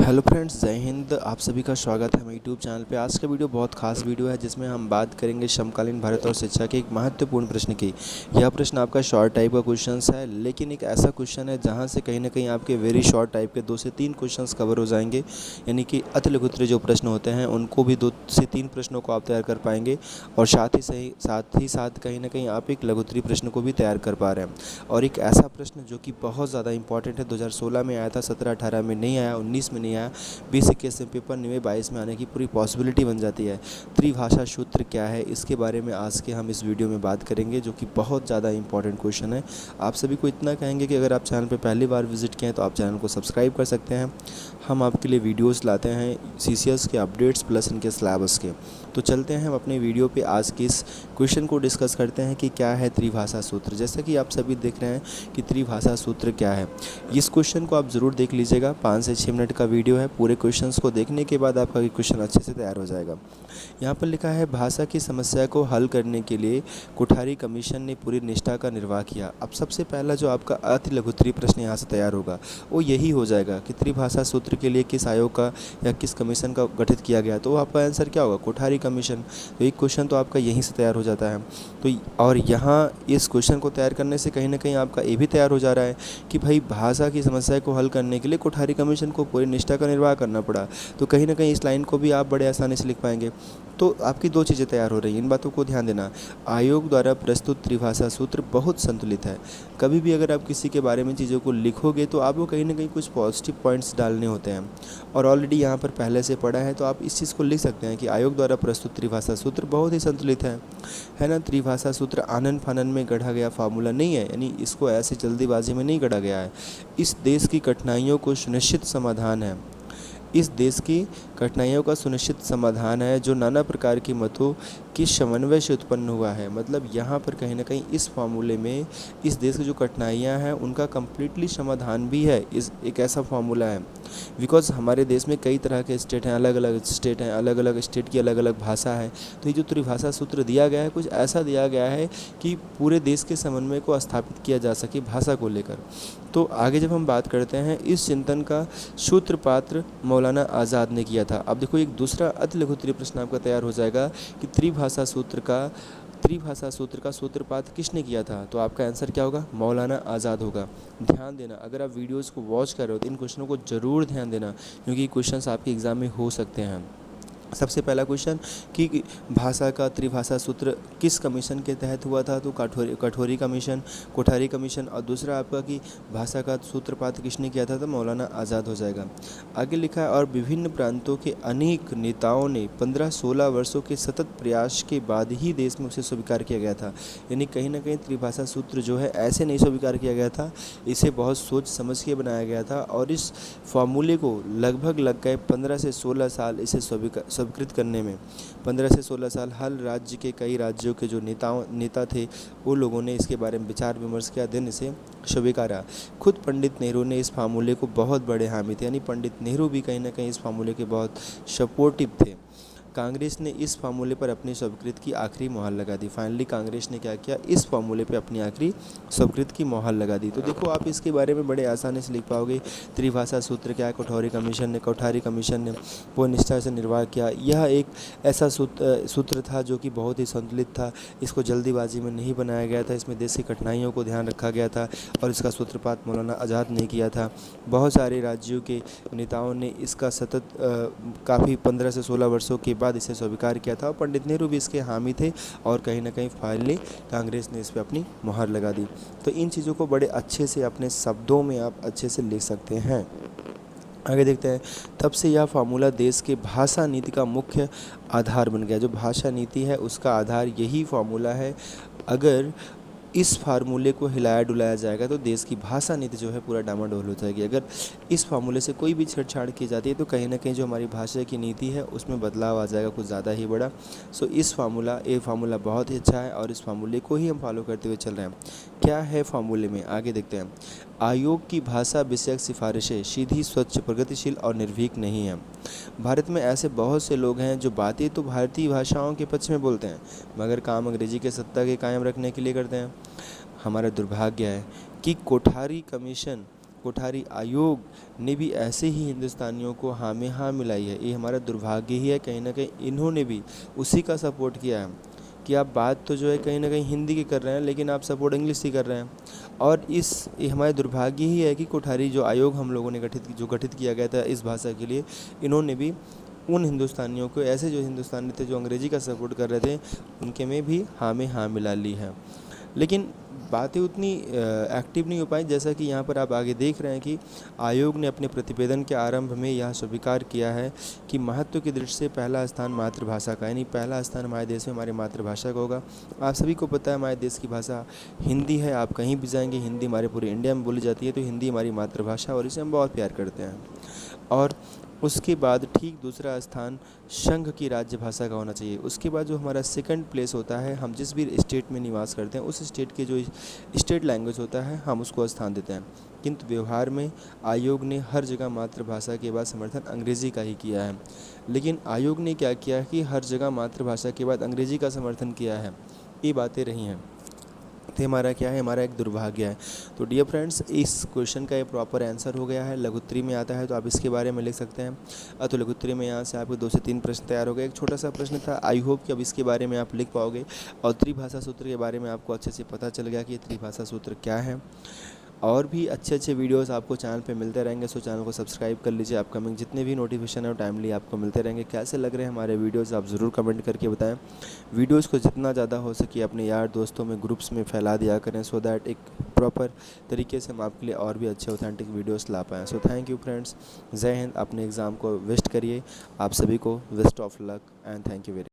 Hello friends, जय हिंद। आप सभी का स्वागत है मेरे यूट्यूब चैनल पे। आज का वीडियो बहुत खास वीडियो है जिसमें हम बात करेंगे समकालीन भारत और शिक्षा के एक महत्वपूर्ण प्रश्न की। यह प्रश्न आपका शॉर्ट टाइप का क्वेश्चन है, लेकिन एक ऐसा क्वेश्चन है जहां से कहीं ना कहीं आपके वेरी शॉर्ट टाइप के 2 से 3 क्वेश्चंस कवर हो जाएंगे। यानी कि अति लघुत्तरीय जो प्रश्न होते हैं उनको भी 2 से 3 प्रश्नों को आप तैयार कर पाएंगे, और साथ ही कहीं ना कहीं आप एक लघुत्तरीय प्रश्न को भी तैयार कर पा रहे हैं। और एक ऐसा प्रश्न जो कि बहुत ज़्यादा इंपॉर्टेंट है, 2016 में आया था, 17-18 में नहीं आया, 19 में नहीं आया, 20-21 में पेपर 22 में आने की पूरी पॉसिबिलिटी बन जाती है। त्रिभाषा सूत्र क्या है, इसके बारे में आज के हम इस वीडियो में बात करेंगे, जो कि बहुत ज़्यादा इंपॉर्टेंट क्वेश्चन है। आप सभी को इतना कहेंगे कि अगर आप चैनल पर पहली बार विजिट किए हैं तो आप चैनल को सब्सक्राइब कर सकते हैं। हम आपके लिए वीडियोज़ लाते हैं CCS के अपडेट्स प्लस इनके सिलेबस के। तो चलते हैं हम अपने वीडियो पे आज के इस क्वेश्चन को डिस्कस करते हैं कि क्या है त्रिभाषा सूत्र। जैसा कि आप सभी देख रहे हैं कि त्रिभाषा सूत्र क्या है। इस क्वेश्चन को आप ज़रूर देख लीजिएगा, 5 से 6 मिनट का वीडियो है। पूरे क्वेश्चंस को देखने के बाद आपका क्वेश्चन अच्छे से तैयार हो जाएगा। यहाँ पर लिखा है, भाषा की समस्या को हल करने के लिए कोठारी कमीशन ने पूरी निष्ठा का निर्वाह किया। अब सबसे पहला जो आपका अति लघुत्तरीय प्रश्न यहाँ से तैयार होगा वो यही हो जाएगा कि त्रिभाषा सूत्र के लिए किस आयोग का या किस कमीशन का गठित किया गया। तो आपका आंसर क्या होगा? कोठारी कमीशन। तो एक क्वेश्चन तो आपका यहीं से तैयार हो जाता है। तो और यहाँ इस क्वेश्चन को तैयार करने से कहीं ना कहीं आपका ये भी तैयार हो जा रहा है कि भाई भाषा की समस्या को हल करने के लिए कोठारी कमीशन को पूरी निष्ठा का निर्वाह करना पड़ा। तो कहीं ना कहीं इस लाइन को भी आप बड़े आसानी से लिख पाएंगे। तो आपकी 2 चीज़ें तैयार हो रही हैं, इन बातों को ध्यान देना। आयोग द्वारा प्रस्तुत त्रिभाषा सूत्र बहुत संतुलित है। कभी भी अगर आप किसी के बारे में चीज़ों को लिखोगे तो आपको कहीं ना कहीं कुछ पॉजिटिव पॉइंट्स डालने होते हैं, और ऑलरेडी यहाँ पर पहले से पढ़ा है तो आप इस चीज़ को लिख सकते हैं कि आयोग द्वारा प्रस्तुत त्रिभाषा सूत्र बहुत ही संतुलित है ना। त्रिभाषा सूत्र आनन फानन में गढ़ा गया फार्मूला नहीं है, यानी इसको ऐसे जल्दीबाजी में नहीं गढ़ा गया है। इस देश की कठिनाइयों को सुनिश्चित समाधान है। इस देश की कठिनाइयों का सुनिश्चित समाधान है जो नाना प्रकार के मतों की समन्वय से उत्पन्न हुआ है। मतलब यहाँ पर कहीं ना कहीं इस फार्मूले में इस देश की जो कठिनाइयाँ हैं उनका कम्प्लीटली समाधान भी है। इस एक ऐसा फार्मूला है बिकॉज हमारे देश में कई तरह के स्टेट हैं, अलग अलग स्टेट हैं, अलग अलग स्टेट की अलग अलग भाषा है। तो ये जो त्रिभाषा सूत्र दिया गया है कुछ ऐसा दिया गया है कि पूरे देश के समन्वय को स्थापित किया जा सके भाषा को लेकर। तो आगे जब हम बात करते हैं, इस चिंतन का सूत्रपात मौलाना आज़ाद ने किया था। अब देखो एक दूसरा अति लघुत्तरीय प्रश्न आपका तैयार हो जाएगा कि त्रिभाषा सूत्र का सूत्रपात किसने किया था। तो आपका आंसर क्या होगा? मौलाना आज़ाद होगा। ध्यान देना, अगर आप वीडियोज़ को वॉच कर रहे हो तो इन क्वेश्चनों को ज़रूर ध्यान देना, क्योंकि क्वेश्चंस आपके एग्ज़ाम में हो सकते हैं। सबसे पहला क्वेश्चन कि भाषा का त्रिभाषा सूत्र किस कमीशन के तहत हुआ था। तो कठोरी कमीशन, कोठारी कमीशन। और दूसरा आपका कि भाषा का सूत्रपात किसने किया था, तो मौलाना आज़ाद हो जाएगा। आगे लिखा है, और विभिन्न प्रांतों के अनेक नेताओं ने 15-16 वर्षों के सतत प्रयास के बाद ही देश में उसे स्वीकार किया गया था। यानी कहीं ना कहीं त्रिभाषा सूत्र जो है ऐसे नहीं स्वीकार किया गया था, इसे बहुत सोच समझ के बनाया गया था। और इस फॉर्मूले को लगभग लग गए 15 से 16 साल इसे स्वीकृत करने में। 15 से 16 साल हर राज्य के, कई राज्यों के जो नेता थे वो लोगों ने इसके बारे में विचार विमर्श किया, दिन इसे स्वीकारा। खुद पंडित नेहरू ने इस फार्मूले को बहुत बड़े हामी थे, यानी पंडित नेहरू भी कहीं ना कहीं इस फार्मूले के बहुत सपोर्टिव थे। कांग्रेस ने इस फार्मूले पर अपनी स्वीकृति की आखिरी मोहर लगा दी। फाइनली कांग्रेस ने क्या किया? इस फार्मूले पे अपनी आखिरी स्वीकृति की मोहर लगा दी। तो देखो आप इसके बारे में बड़े आसानी से लिख पाओगे। त्रिभाषा सूत्र क्या है? कोठारी कमीशन ने पूर्ण निष्ठा से निर्वाह किया। यह एक ऐसा सूत्र था जो कि बहुत ही संतुलित था। इसको जल्दीबाजी में नहीं बनाया गया था, इसमें देश की कठिनाइयों को ध्यान रखा गया था, और इसका सूत्रपात मौलाना आज़ाद ने किया था। बहुत सारे राज्यों के नेताओं ने इसका सतत काफ़ी 15 से 16 वर्षों के बाद इसे स्वीकार किया था, और पंडित नेहरू भी इसके हामी थे। और कहीं ना कहीं फाइनली कांग्रेस ने इस पर अपनी मुहर लगा दी। तो इन चीज़ों को बड़े अच्छे से अपने शब्दों में आप अच्छे से लिख सकते हैं। आगे देखते हैं, तब से यह फार्मूला देश के भाषा नीति का मुख्य आधार बन गया। जो भाषा नीति है उसका आधार यही फार्मूला है। अगर इस फार्मूले को हिलाया डुलाया जाएगा तो देश की भाषा नीति जो है पूरा डामाडोल हो जाएगी। अगर इस फार्मूले से कोई भी छेड़छाड़ की जाती है तो कहीं ना कहीं जो हमारी भाषा की नीति है उसमें बदलाव आ जाएगा, कुछ ज़्यादा ही बड़ा। सो ये फार्मूला बहुत ही अच्छा है, और इस फार्मूले को ही हम फॉलो करते हुए चल रहे हैं। क्या है फार्मूले में, आगे देखते हैं। आयोग की भाषा विषयक सिफारिशें सीधी, स्वच्छ, प्रगतिशील और निर्भीक नहीं हैं। भारत में ऐसे बहुत से लोग हैं जो बातें तो भारतीय भाषाओं के पक्ष में बोलते हैं, मगर काम अंग्रेजी के सत्ता के कायम रखने के लिए करते हैं। हमारा दुर्भाग्य है कि कोठारी कमीशन कोठारी आयोग ने भी ऐसे ही हिंदुस्तानियों को हाँ में हाँ मिलाई है। ये हमारा दुर्भाग्य ही है, कहीं ना कहीं इन्होंने भी उसी का सपोर्ट किया है कि आप बात तो जो है कहीं ना कहीं हिंदी की कर रहे हैं, लेकिन आप सपोर्ट इंग्लिश की कर रहे हैं। और ये हमारे दुर्भाग्य ही है कि कोठारी जो आयोग हम लोगों ने गठित किया गया था इस भाषा के लिए, इन्होंने भी उन हिंदुस्तानियों को, ऐसे जो हिंदुस्तानी थे जो अंग्रेज़ी का सपोर्ट कर रहे थे, उनके में भी हाँ में हाँ मिला ली है। लेकिन बातें उतनी एक्टिव नहीं हो पाई, जैसा कि यहाँ पर आप आगे देख रहे हैं कि आयोग ने अपने प्रतिवेदन के आरंभ में यह स्वीकार किया है कि महत्व की दृष्टि से पहला स्थान मातृभाषा का, यानी पहला स्थान हमारे देश में हमारी मातृभाषा का होगा। आप सभी को पता है हमारे देश की भाषा हिंदी है। आप कहीं भी जाएंगे हिंदी हमारे पूरे इंडिया में बोली जाती है, तो हिंदी हमारी मातृभाषा और इसे हम बहुत प्यार करते हैं। और उसके बाद ठीक दूसरा स्थान संघ की राज्य भाषा का होना चाहिए। उसके बाद जो हमारा सेकंड प्लेस होता है, हम जिस भी स्टेट में निवास करते हैं उस स्टेट के जो स्टेट लैंग्वेज होता है हम उसको स्थान देते हैं। किंतु व्यवहार में आयोग ने हर जगह मातृभाषा के बाद समर्थन अंग्रेज़ी का ही किया है। लेकिन आयोग ने क्या किया कि हर जगह मातृभाषा के बाद अंग्रेज़ी का समर्थन किया है, ये बातें रही हैं। तो हमारा क्या है, हमारा एक दुर्भाग्य है। तो डियर फ्रेंड्स, इस क्वेश्चन का ये प्रॉपर आंसर हो गया है। लघुत्तरी में आता है तो आप इसके बारे में लिख सकते हैं। तो लघुत्तरी में यहाँ से आपके 2 से 3 प्रश्न तैयार हो गए। एक छोटा सा प्रश्न था, आई होप कि अब इसके बारे में आप लिख पाओगे। और त्रिभाषा सूत्र के बारे में आपको अच्छे से पता चल गया कि त्रिभाषा सूत्र क्या है। और भी अच्छे अच्छे वीडियोस आपको चैनल पे मिलते रहेंगे, सो चैनल को सब्सक्राइब कर लीजिए। अपकमिंग जितने भी नोटिफिकेशन है वो टाइमली आपको मिलते रहेंगे। कैसे लग रहे हैं हमारे वीडियोस आप ज़रूर कमेंट करके बताएं। वीडियोस को जितना ज़्यादा हो सके अपने यार दोस्तों में, ग्रुप्स में फैला दिया करें, सो दैट एक प्रॉपर तरीके से हम आपके लिए और भी अच्छे ऑथेंटिक वीडियोस ला पाएँ। सो थैंक यू फ्रेंड्स, जय हिंद। अपने एग्ज़ाम को बेस्ट करिए। आप सभी को best of luck and thank you very